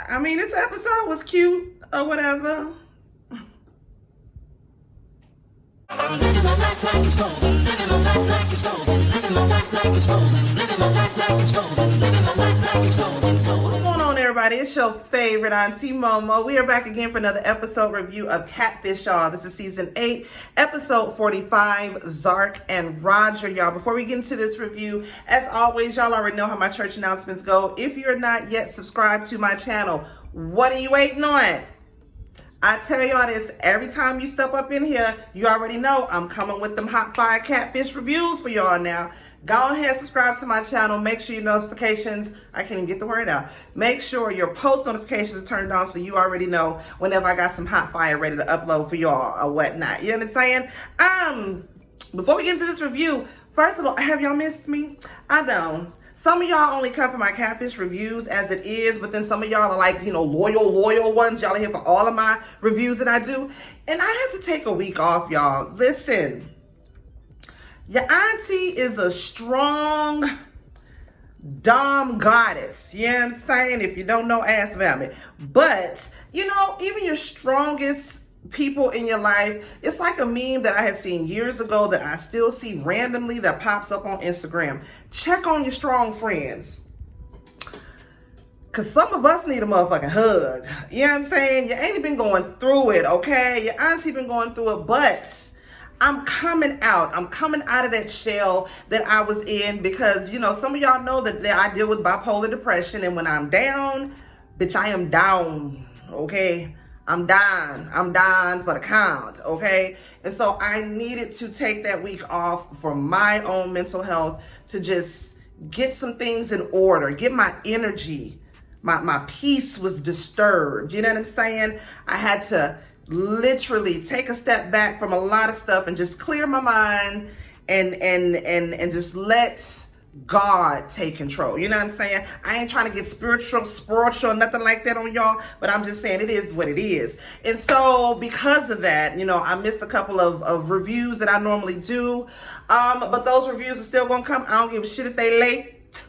I mean, this episode was cute or whatever. Living my life like it's golden, living my life like it's golden, living my life like it's golden, living my life like it's golden, living my life like it's golden. What's going on, everybody? It's your favorite Auntie MoMo. We are back again for another episode review of Catfish, y'all. This is season 8, episode 45, Zark and Roger, y'all. Before we get into this review, as always, y'all already know how my church announcements go. If you're not yet subscribed to my channel, what are you waiting on? I tell y'all this every time you step up in here, you already know I'm coming with them hot fire catfish reviews for y'all now. Go ahead, subscribe to my channel. Make sure your notifications, I can't even get the word out. Make sure your post notifications are turned on so you already know whenever I got some hot fire ready to upload for y'all or whatnot. You know what I'm saying? Before we get into this review, first of all, have y'all missed me? I know. Some of y'all only come for my catfish reviews as it is, but then some of y'all are like, you know, loyal ones. Y'all are here for all of my reviews that I do. And I had to take a week off, y'all. Listen, your auntie is a strong dom goddess. You know what I'm saying? If you don't know, ask about me. But, you know, even your strongest people in your life, it's like a meme that I had seen years ago that I still see randomly that pops up on Instagram. Check on your strong friends, because some of us need a motherfucking hug. You know what I'm saying? You ain't been going through it, okay? Your auntie been going through it, but I'm coming out. I'm coming out of that shell that I was in, because, you know, some of y'all know that I deal with bipolar depression, and when I'm down, bitch, I am down, okay? I'm dying for the count, okay? And so I needed to take that week off for my own mental health to just get some things in order, get my energy. My peace was disturbed, you know what I'm saying? I had to literally take a step back from a lot of stuff and just clear my mind and just let God take control. You know what I'm saying? I ain't trying to get spiritual, nothing like that on y'all, but I'm just saying it is what it is. And so because of that, you know, I missed a couple of reviews that I normally do. But those reviews are still gonna come. I don't give a shit if they late.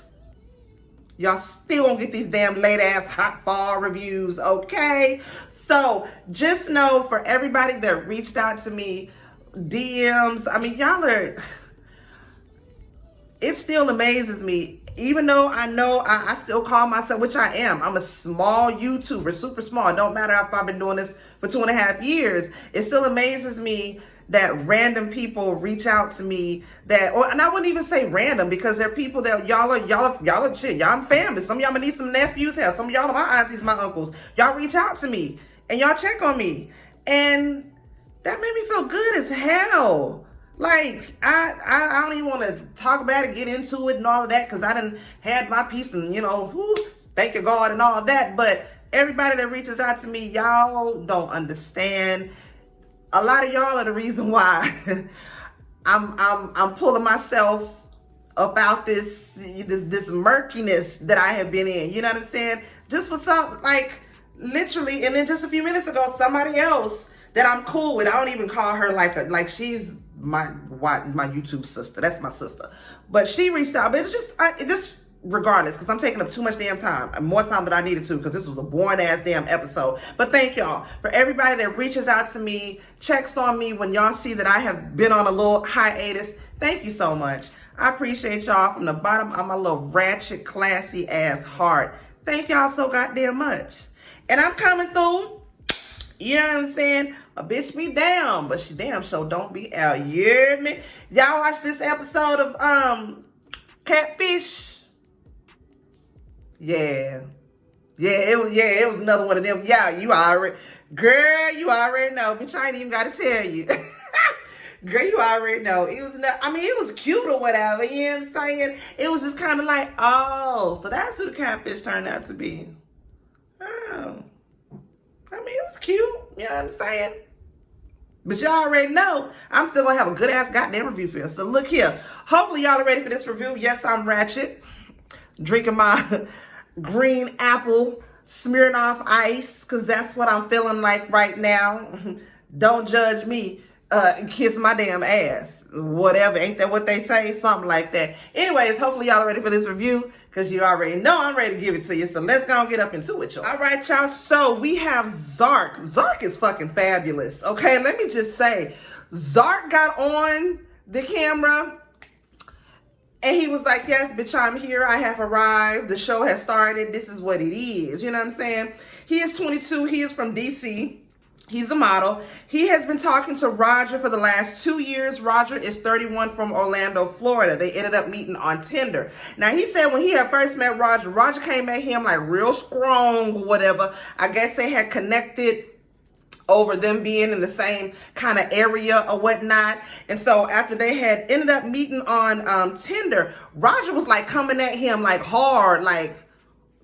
Y'all still gonna get these damn late ass hot fall reviews, okay? So just know, for everybody that reached out to me, DMs, I mean, y'all are, it still amazes me, even though I know I still call myself, which I am. I'm a small YouTuber, super small. It don't matter if I've been doing this for 2.5 years. It still amazes me that random people reach out to me and I wouldn't even say random, because they're people that y'all are shit. Y'all family. Some of y'all may need some nephews here. Some of y'all are my aunties, my uncles. Y'all reach out to me and y'all check on me. And that made me feel good as hell. Like, I don't even want to talk about it, get into it and all of that, because I done had my piece and, you know, thank you God and all of that. But everybody that reaches out to me, y'all don't understand. A lot of y'all are the reason why I'm pulling myself up out this murkiness that I have been in. You know what I'm saying? Just for some, like, literally, and then just a few minutes ago, somebody else that I'm cool with, I don't even call her like she's my YouTube sister. That's my sister. But she reached out, but it's just regardless, because I'm taking up too much damn time, more time than I needed to, because this was a boring ass damn episode. But thank y'all for everybody that reaches out to me, checks on me when y'all see that I have been on a little hiatus. Thank you so much. I appreciate y'all from the bottom of my little ratchet, classy ass heart. Thank y'all so goddamn much. And I'm coming through. You know what I'm saying? A bitch be down, but she damn sure don't be out. You hear me? Y'all watch this episode of Catfish? Yeah. It was another one of them. Yeah, you already know. Bitch, I ain't even gotta tell you. Girl, you already know. It was cute or whatever. You know what I'm saying? It was just kind of like, oh, so that's who the catfish turned out to be. Oh. I mean, it was cute. You know what I'm saying? But y'all already know I'm still gonna have a good ass goddamn review for you. So look here. Hopefully y'all are ready for this review. Yes, I'm ratchet. Drinking my green apple Smirnoff ice, because that's what I'm feeling like right now. Don't judge me. Kiss my damn ass. Whatever. Ain't that what they say? Something like that. Anyways, hopefully y'all are ready for this review. because you already know I'm ready to give it to you. So let's go and get up into it, y'all. All right, y'all. So we have Zark. Zark is fucking fabulous. Okay, let me just say, Zark got on the camera and he was like, yes, bitch, I'm here. I have arrived. The show has started. This is what it is. You know what I'm saying? He is 22. He is from DC. He's a model. He has been talking to Roger for the last 2 years. Roger is 31 from Orlando, Florida. They ended up meeting on Tinder. Now, he said when he had first met Roger, Roger came at him like real strong or whatever. I guess they had connected over them being in the same kind of area or whatnot. And so after they had ended up meeting on Tinder, Roger was like coming at him like hard, like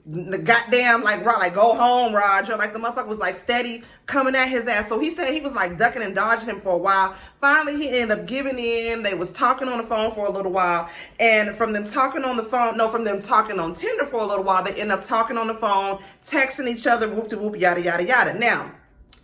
the goddamn, like go home, Roger. Like the motherfucker was like steady coming at his ass. So he said he was like ducking and dodging him for a while. Finally, he ended up giving in. They was talking on the phone for a little while. And from them talking on the phone, from them talking on Tinder for a little while, they end up talking on the phone, texting each other, whoop-de-whoop, yada, yada, yada. Now,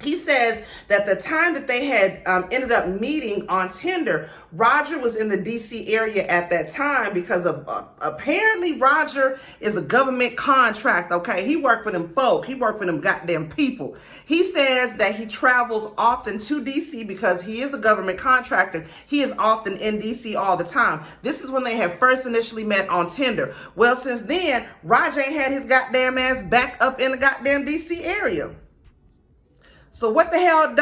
he says that the time that they had ended up meeting on Tinder, Roger was in the DC area at that time because of apparently Roger is a government contract, okay? He worked for them folk. He worked for them goddamn people. He says that he travels often to DC because he is a government contractor. He is often in DC all the time. This is when they had first initially met on Tinder. Well, since then, Roger ain't had his goddamn ass back up in the goddamn DC area. So what the hell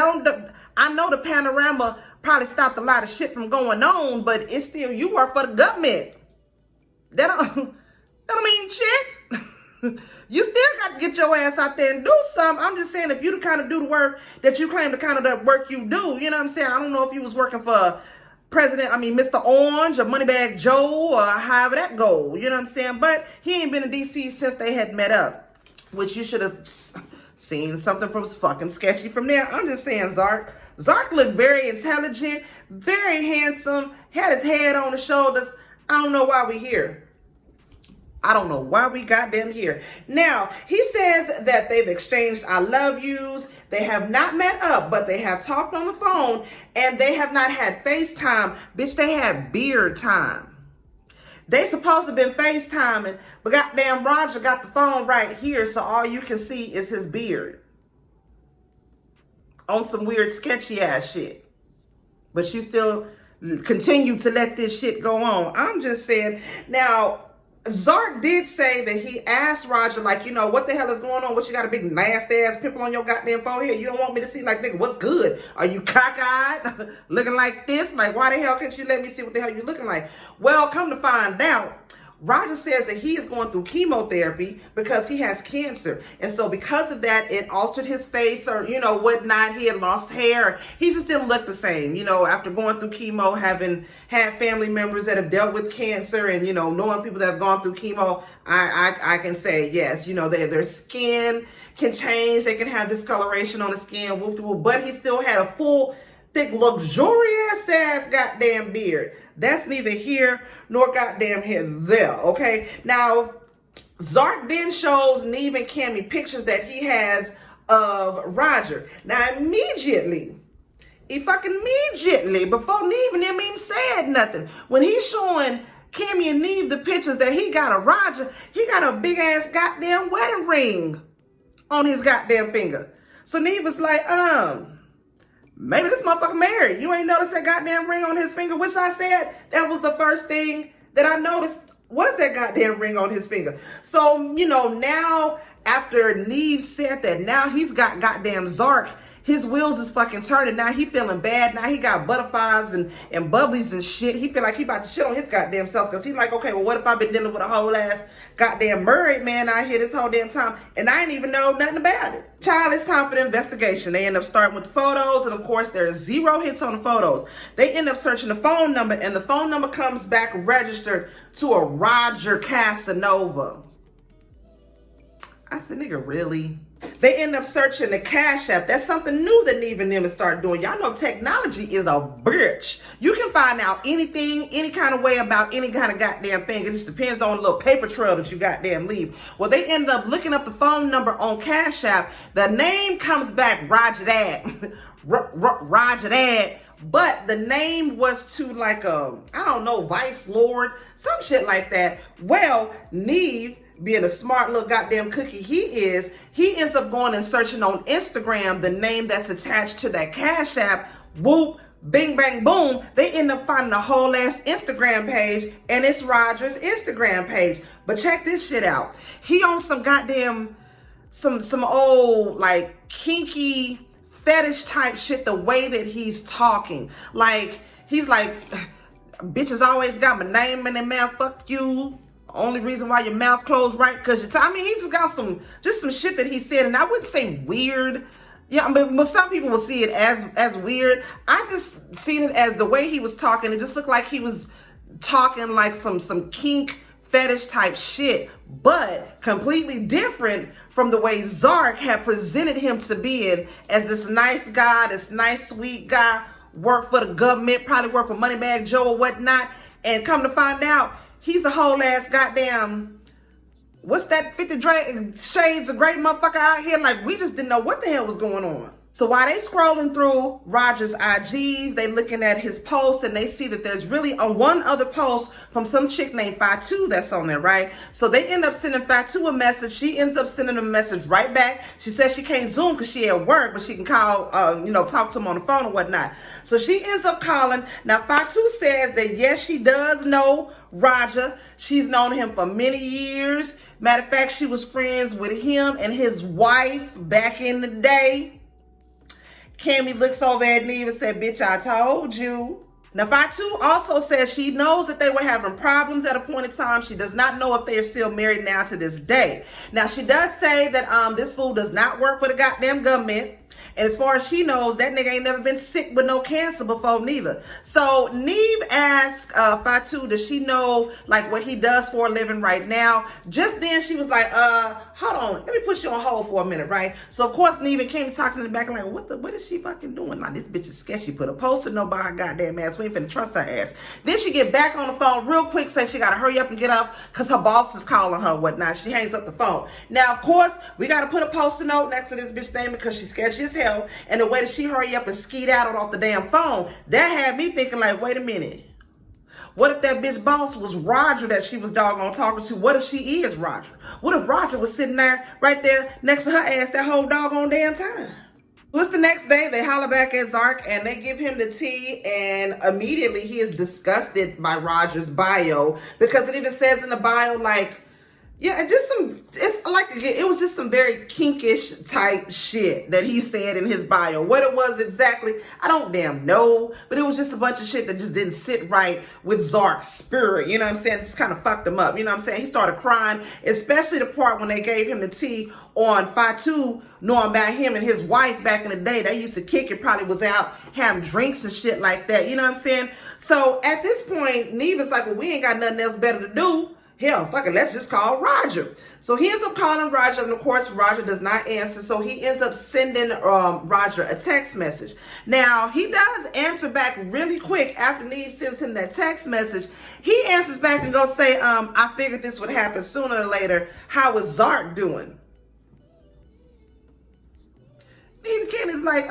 I know the panorama probably stopped a lot of shit from going on, but it's still, you work for the government. That don't mean shit. You still got to get your ass out there and do something. I'm just saying, if you the kind of do the work that you claim the kind of the work you do, you know what I'm saying? I don't know if you was working for Mr. Orange or Moneybag Joe or however that go, you know what I'm saying? But he ain't been in DC since they had met up, which you should have seen something from fucking sketchy from there. I'm just saying, Zark looked very intelligent, very handsome, had his head on his shoulders. I don't know why we here. I don't know why we got them here. Now, he says that they've exchanged I love yous. They have not met up, but they have talked on the phone, and they have not had FaceTime. Bitch, they had beard time. They supposed to have been FaceTiming, but goddamn Roger got the phone right here, so all you can see is his beard. On some weird sketchy ass shit. But you still continue to let this shit go on. I'm just saying. Now, Zark did say that he asked Roger, like, you know, what the hell is going on? What, you got a big nasty ass pimple on your goddamn forehead? You don't want me to see, like, nigga, what's good? Are you cockeyed? Looking like this? Like, why the hell can't you let me see what the hell you looking like? Well, come to find out, Roger says that he is going through chemotherapy because he has cancer. And so because of that, it altered his face or, you know, whatnot. He had lost hair. He just didn't look the same. You know, after going through chemo, having had family members that have dealt with cancer and, you know, knowing people that have gone through chemo, I can say, yes, you know, their skin can change. They can have discoloration on the skin, whoop-de-whoop, but he still had a full, thick, luxurious ass goddamn beard. That's neither here nor goddamn here there, okay? Now, Zark then shows Neve and Cammy pictures that he has of Roger. Now, immediately, before Neve and them even said nothing, when he's showing Cammy and Neve the pictures that he got of Roger, he got a big-ass goddamn wedding ring on his goddamn finger. So Neve was like, maybe this motherfucker married. You ain't noticed that goddamn ring on his finger, which I said that was the first thing that I noticed was that goddamn ring on his finger. So, you know, now after Neve said that, now he's got goddamn Zark. His wheels is fucking turning. Now he feeling bad. Now he got butterflies and bubblies and shit. He feel like he about to shit on his goddamn self because he's like, okay, well, what if I've been dealing with a whole ass goddamn married man out here this whole damn time and I ain't even know nothing about it. Child, it's time for the investigation. They end up starting with the photos, and of course there's 0 hits on the photos. They end up searching the phone number, and the phone number comes back registered to a Roger Casanova. I said, nigga, really? They end up searching the CashApp. That's something new that Neve and them have started doing. Y'all know technology is a bitch. You can find out anything, any kind of way about any kind of goddamn thing. It just depends on the little paper trail that you goddamn leave. Well, they ended up looking up the phone number on CashApp. The name comes back Roger Dad. Roger Dad. but the name was to like a, I don't know, Vice Lord, some shit like that. Well, Neave, being a smart little goddamn cookie he ends up going and searching on Instagram the name that's attached to that Cash App. Whoop, bing, bang, boom. They end up finding a whole ass Instagram page, and it's Roger's Instagram page. But check this shit out. He on some goddamn, some old like kinky fetish type shit, the way that he's talking. Like, he's like, bitches always got my name in their mouth, fuck you. Only reason why your mouth closed right because you're I mean, he just got some shit that he said, and I wouldn't say weird. Yeah, but some people will see it as weird. I just seen it as the way he was talking. It just looked like he was talking like some kink fetish type shit, but completely different from the way Zark had presented him to be in, as this nice guy, this nice sweet guy, work for the government, probably work for Moneybag Joe or whatnot, and come to find out, he's a whole ass goddamn, what's that, 50 Shades of Grey motherfucker out here? Like, we just didn't know what the hell was going on. So while they scrolling through Roger's IGs, they looking at his posts, and they see that there's really one other post from some chick named Fatu that's on there, right? So they end up sending Fatu a message. She ends up sending a message right back. She says she can't Zoom because she at work, but she can call, talk to him on the phone or whatnot. So she ends up calling. Now Fatu says that yes, she does know Roger. She's known him for many years. Matter of fact, she was friends with him and his wife back in the day. Cammy looks over at Neave and said, bitch, I told you. Now, Fatu also says she knows that they were having problems at a point in time. She does not know if they are still married now to this day. Now, she does say that this fool does not work for the goddamn government. And as far as she knows, that nigga ain't never been sick with no cancer before neither. So Neave asked Fatu, does she know like what he does for a living right now? Just then she was like, hold on, let me put you on hold for a minute, right? So of course Neave came talking in the back like, what is she fucking doing? Like, this bitch is sketchy. Put a post-it note by her goddamn ass. We ain't finna trust her ass. Then she get back on the phone real quick, say she gotta hurry up and get up because her boss is calling her and whatnot. She hangs up the phone. Now, of course, we gotta put a post-it note next to this bitch name because she's sketchy as hell. And the way that she hurry up and skeet out off the damn phone, that had me thinking like, wait a minute. What if that bitch boss was Roger that she was doggone talking to? What if she is Roger? What if Roger was sitting there, right there next to her ass that whole doggone damn time? So it's the next day, they holler back at Zark and they give him the tea, and immediately he is disgusted by Roger's bio because it even says in the bio like, yeah, it was just some very kinkish type shit that he said in his bio. What it was exactly, I don't damn know, but it was just a bunch of shit that just didn't sit right with Zark's spirit, you know what I'm saying? Just kind of fucked him up, you know what I'm saying? He started crying, especially the part when they gave him the tea on Fatu, knowing about him and his wife back in the day. They used to kick it, probably was out having drinks and shit like that, you know what I'm saying? So at this point, Neave is like, well, we ain't got nothing else better to do. Hell, fuck it, let's just call Roger. So he ends up calling Roger, and of course, Roger does not answer. So he ends up sending Roger a text message. Now, he does answer back really quick after Neave sends him that text message. He answers back and goes say, I figured this would happen sooner or later. How is Zark doing? Neave is like,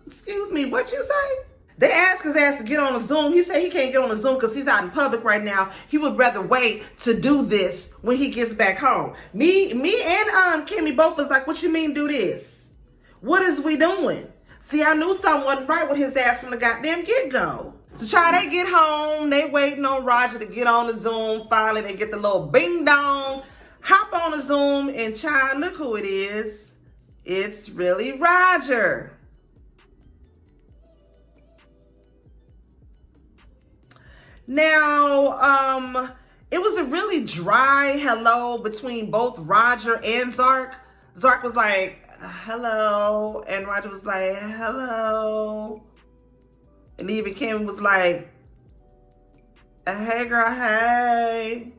excuse me, what you say? They asked his ass to get on a Zoom. He said he can't get on a Zoom because he's out in public right now. He would rather wait to do this when he gets back home. Me and Kimmy both was like, what you mean do this? What is we doing? See, I knew something wasn't right with his ass from the goddamn get-go. So child, they get home. They waiting on Roger to get on the Zoom. Finally, they get the little bing-dong. Hop on the Zoom, and child, look who it is. It's really Roger. Now, it was a really dry hello between both Roger and Zark. Zark was like, hello. And Roger was like, hello. And even Kim was like, hey girl, hey.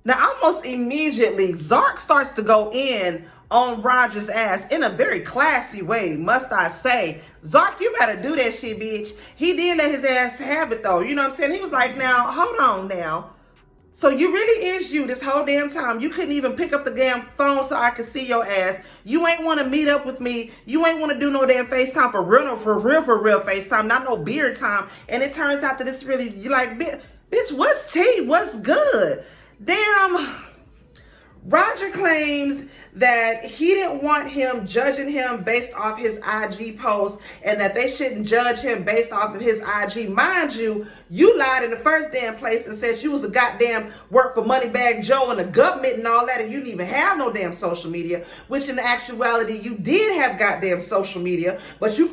Now, almost immediately, Zark starts to go in on Roger's ass in a very classy way, must I say. Zark, you gotta do that shit, bitch. He did let his ass have it though, you know what I'm saying? He was like, now, hold on now. So you really is you this whole damn time. You couldn't even pick up the damn phone so I could see your ass. You ain't want to meet up with me. You ain't want to do no damn FaceTime for real FaceTime, not no beard time. And it turns out that it's really, you like, bitch, what's tea? What's good? Damn. Roger claims that he didn't want him judging him based off his IG post and that they shouldn't judge him based off of his IG. Mind you, you lied in the first damn place and said you was a goddamn work for Moneybag Joe and the government and all that, and you didn't even have no damn social media, which in actuality you did have goddamn social media, but you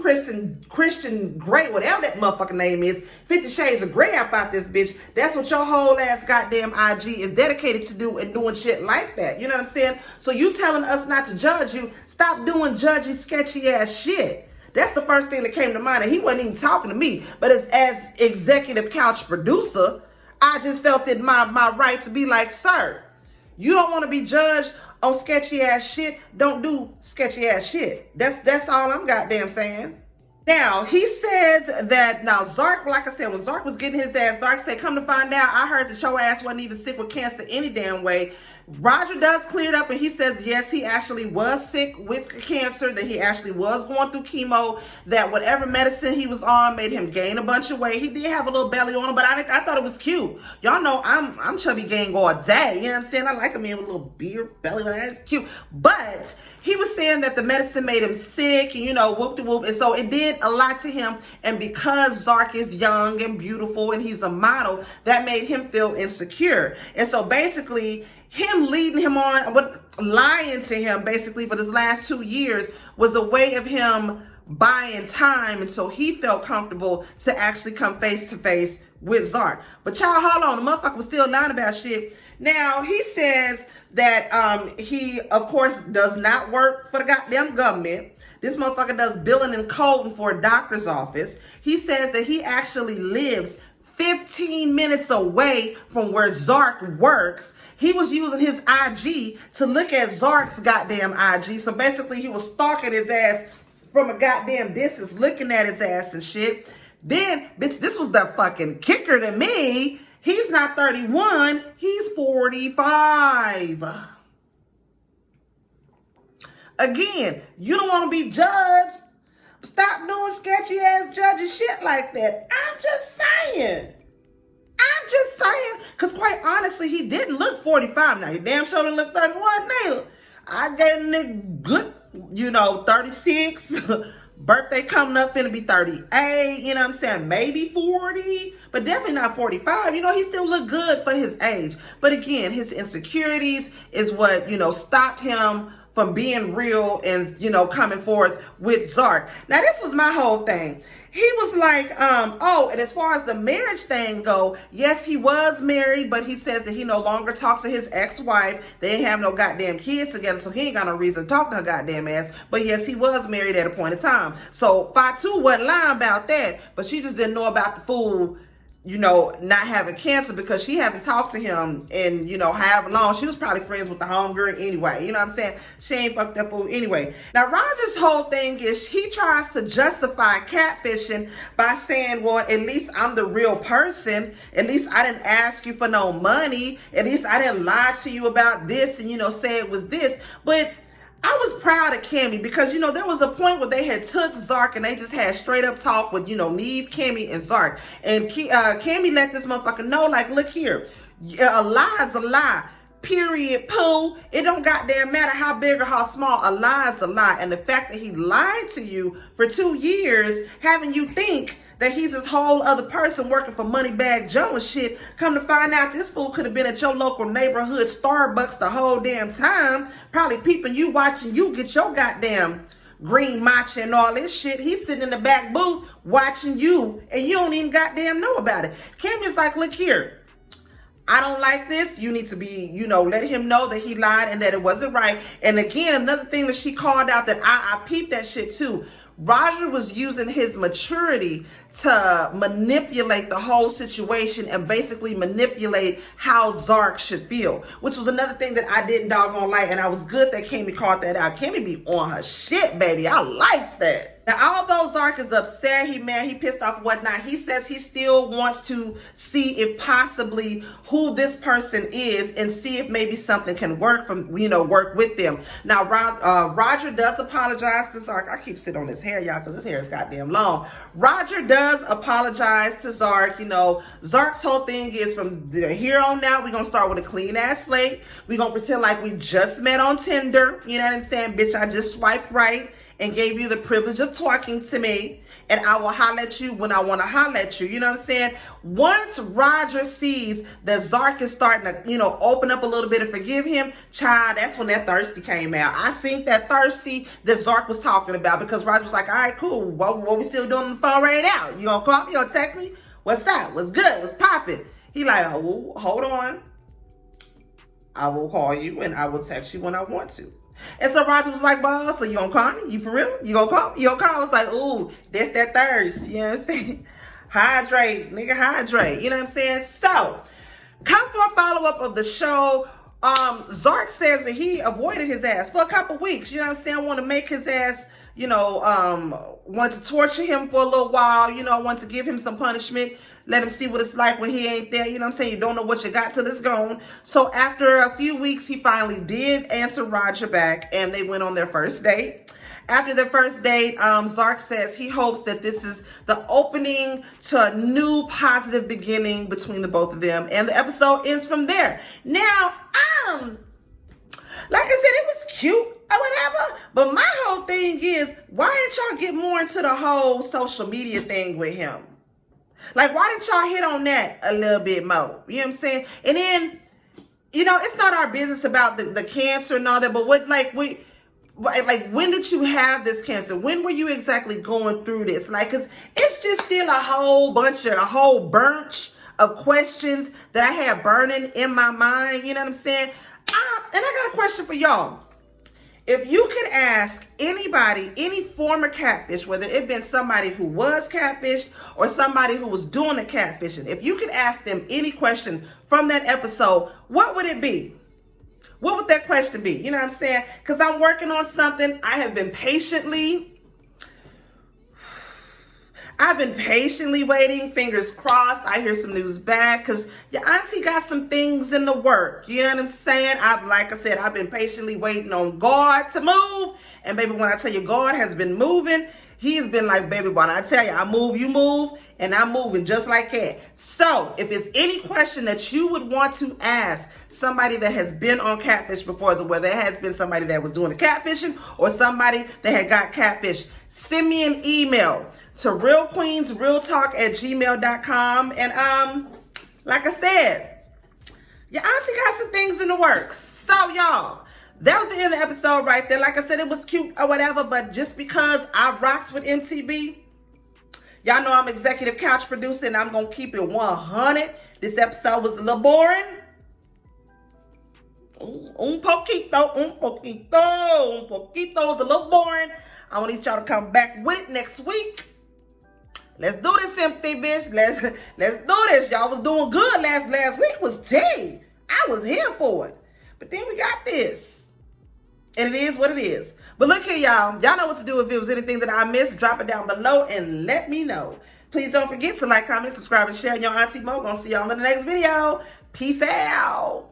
Christian Grey, whatever that motherfucking name is, 50 Shades of Grey up out this bitch. That's what your whole ass goddamn IG is dedicated to do and doing shit like that. You know what I'm saying? So you telling us not to judge you, stop doing judgy, sketchy ass shit. That's the first thing that came to mind. And he wasn't even talking to me. But as executive couch producer, I just felt it my right to be like, sir, you don't want to be judged on sketchy ass shit. Don't do sketchy ass shit. That's all I'm goddamn saying. Now, he says that, now Zark, like I said, when Zark was getting his ass, Zark said, come to find out, I heard that your ass wasn't even sick with cancer any damn way. Roger does clear it up and he says, yes, he actually was sick with cancer, that he actually was going through chemo, that whatever medicine he was on made him gain a bunch of weight. He did have a little belly on him, but I thought it was cute. Y'all know I'm chubby gang all day, you know what I'm saying? I like a man with a little beard, belly, that's cute. But he was saying that the medicine made him sick and, you know, whoop-de-whoop. And so it did a lot to him. And because Zark is young and beautiful and he's a model, that made him feel insecure. And so basically, him leading him on, lying to him basically for this last 2 years was a way of him buying time until he felt comfortable to actually come face to face with Zark. But child, hold on, the motherfucker was still lying about shit. Now, he says that he, of course, does not work for the goddamn government. This motherfucker does billing and coding for a doctor's office. He says that he actually lives 15 minutes away from where Zark works. He was using his IG to look at Zark's goddamn IG. So basically, he was stalking his ass from a goddamn distance, looking at his ass and shit. Then, bitch, this was the fucking kicker to me. He's not 31, he's 45. Again, you don't want to be judged. Stop doing sketchy ass judging shit like that. I'm just saying. Because quite honestly, he didn't look 45 now. He damn sure didn't look 31 now. I gave him a good, 36. Birthday coming up, finna be 38, you know what I'm saying? Maybe 40, but definitely not 45. He still look good for his age. But again, his insecurities is what, stopped him from being real and, coming forth with Zark. Now, this was my whole thing. He was like, and as far as the marriage thing go, yes, he was married, but he says that he no longer talks to his ex-wife. They ain't have no goddamn kids together, so he ain't got no reason to talk to her goddamn ass. But yes, he was married at a point in time. So Fatu wasn't lying about that, but she just didn't know about the fool, not having cancer because she haven't talked to him in, however long. She was probably friends with the homegirl anyway. You know what I'm saying? She ain't fucked that fool anyway. Now, Roger's whole thing is he tries to justify catfishing by saying, well, at least I'm the real person. At least I didn't ask you for no money. At least I didn't lie to you about this and, say it was this. But I was proud of Cammy because, there was a point where they had took Zark and they just had straight up talk with, Neve, Cammy, and Zark. And Cammy let this motherfucker know, like, look here, a lie is a lie. Period. Pooh. It don't goddamn matter how big or how small. A lie is a lie. And the fact that he lied to you for 2 years, having you think that he's this whole other person working for Moneybag Joe and shit. Come to find out, this fool could have been at your local neighborhood Starbucks the whole damn time. Probably peeping you, watching you get your goddamn green matcha and all this shit. He's sitting in the back booth watching you, and you don't even goddamn know about it. Cammy's like, look here. I don't like this. You need to be, let him know that he lied and that it wasn't right. And again, another thing that she called out that I peeped that shit too. Roger was using his maturity to manipulate the whole situation and basically manipulate how Zark should feel, which was another thing that I didn't doggone like, and I was good that Cammy called that out. Cammy be on her shit, baby. I likes that. Now, although Zark is upset, he mad, he pissed off, whatnot, he says he still wants to see if possibly who this person is and see if maybe something can work work with them. Now, Roger does apologize to Zark. I keep sitting on his hair, y'all, because his hair is goddamn long. Roger does apologize to Zark. Zark's whole thing is from here on out, we're going to start with a clean ass slate. We're going to pretend like we just met on Tinder. You know what I'm saying? Bitch, I just swiped right and gave you the privilege of talking to me, and I will holler at you when I want to holler at you. You know what I'm saying? Once Roger sees that Zark is starting to, open up a little bit and forgive him, child, that's when that thirsty came out. I seen that thirsty that Zark was talking about, because Roger was like, all right, cool. What we still doing on the phone right now? You gonna call me? You gonna text me? What's up? What's good? What's popping? He like, oh, hold on. I will call you and I will text you when I want to. And so Roger was like, boss, so you gonna call me? You for real? You gonna call me? You gonna call? I was like, ooh, that's that thirst. You know what I'm saying? Hydrate, nigga, hydrate. You know what I'm saying? So, come for a follow-up of the show. Zark says that he avoided his ass for a couple weeks. You know what I'm saying? Want to make his ass, want to torture him for a little while. Want to give him some punishment. Let him see what it's like when he ain't there. You know what I'm saying? You don't know what you got till it's gone. So after a few weeks, he finally did answer Roger back, and they went on their first date. After their first date, Zark says he hopes that this is the opening to a new positive beginning between the both of them, and the episode ends from there. Now, like I said, it was cute or whatever, but my whole thing is, why didn't y'all get more into the whole social media thing with him? Like, why didn't y'all hit on that a little bit more? You know what I'm saying? And then, it's not our business about the cancer and all that, but when did you have this cancer? When were you exactly going through this? Cause it's just still a whole bunch of questions that I have burning in my mind. You know what I'm saying? And I got a question for y'all. If you could ask anybody, any former catfish, whether it been somebody who was catfished or somebody who was doing the catfishing, if you could ask them any question from that episode, what would it be? What would that question be? You know what I'm saying? Because I'm working on something. I've been patiently waiting, fingers crossed. I hear some news back because your auntie got some things in the work. You know what I'm saying? Like I said, I've been patiently waiting on God to move. And baby, when I tell you God has been moving, he's been like, baby, when I tell you I move, you move, and I'm moving just like that. So if it's any question that you would want to ask somebody that has been on catfish before, whether it has been somebody that was doing the catfishing or somebody that had got catfished, send me an email to RealQueensRealTalk@gmail.com. And like I said, your auntie got some things in the works. So y'all, that was the end of the episode right there. Like I said, it was cute or whatever, but just because I rocks with MTV, y'all know I'm executive couch producer, and I'm gonna keep it 100. This episode was a little boring. Un poquito is a little boring. I want y'all to come back with it next week. Let's do this, empty bitch. Let's do this. Y'all was doing good last week was tea. I was here for it. But then we got this. And it is what it is. But look here, y'all. Y'all know what to do. If it was anything that I missed, drop it down below and let me know. Please don't forget to like, comment, subscribe, and share. Your Auntie Mo. Gonna see y'all in the next video. Peace out.